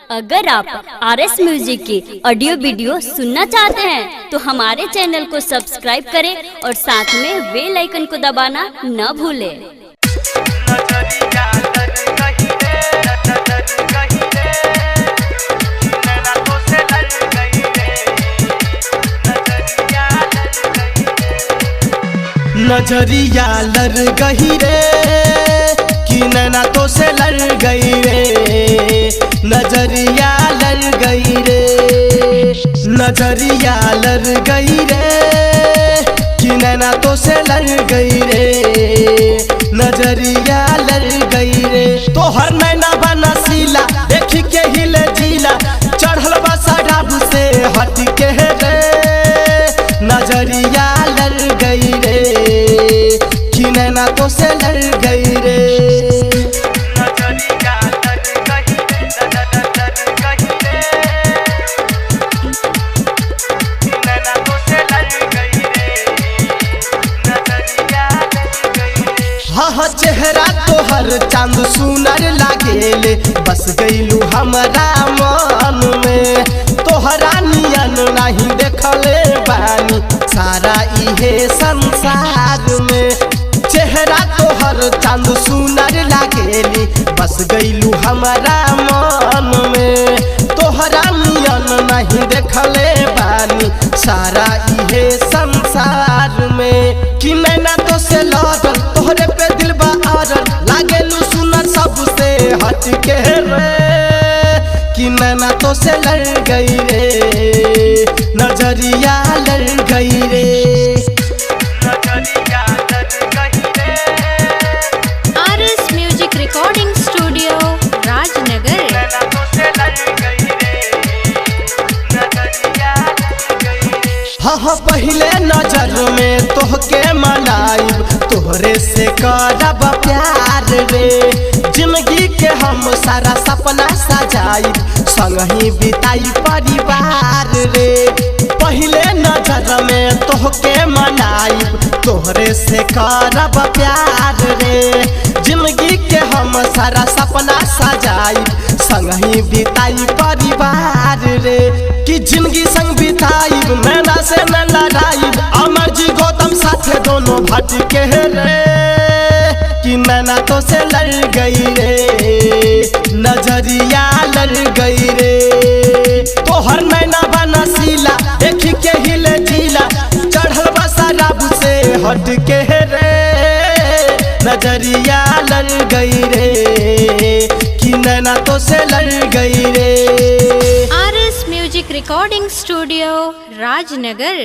अगर आप RS music की ऑडियो वीडियो सुनना चाहते हैं तो हमारे चैनल को सब्सक्राइब करें और साथ में बेल आइकन को दबाना न भूलें। नजरिया लड़ गई रे कि नैना तो से लड़ गई रे, नजरिया लड़ गई रे, नजरिया लड़ गई रे कि नैना तो से लड़ गई रे, नजरिया लड़ गई रे। तोहर नैना बनसीला देख के हिले जिला, चढ़ल बा सड़ाब से हट के रे, नजरिया लड़ गई रे कि नैना तो से लड़ गई रे। नजरिया लड़ गई रे, कि नैना तो से लड़ गई रे, नजरिया लड़ गई रे। हाँ चेहरा तोहर चांद सुनर लागेले, बस गईलू हमरा मन में, तोहरा नियन नहीं देखले बानी सारा इहे संसार में। चेहरा तोहर चांद सुनर लागेली, बस गईलू हमारा मन में, तोहरा नियन नहीं देखले बानी सारा इहे संसार में। कि नैना तो से लड़ल तोहरे पे दिल बा अड़ल, लागेलू सुनर सबसे हट के रे, कि नैना तो से लड़ गई रे, नजरिया लड़ गई रे, नजरिया लड़ गई रे। RS music recording studio Rajnagar. नैना तो से लड़ गई रे, नजरिया लड़ गई रे। हाँ पहले नजर में तोहके मनाइब, तोहरे से करब प्यार रे, जिंदगी के हम सारा सपना सजाइब, संग ही बिताई परिवार रे। पहले नजर में तोहके मनाइब, तोहरे से करब प्यार रे, जिंदगी के हम सारा सपना सजाइब, संग ही बिताई परिवार रे। कि जिंदगी संग बिताइब नैना से न लड़ाइब, अमर जी गौतम साथे दोनों भटके रे, कि नैना तो से लड़ गई रे, नजरिया लड़ गई रे। तोहर नैना बनसीला देख के हिले जिला, चढ़ल बा शराब से हट के रे, नजरिया लड़ गई रे, कि नैना तो से लड़ गई रे। RS music recording studio Rajnagar.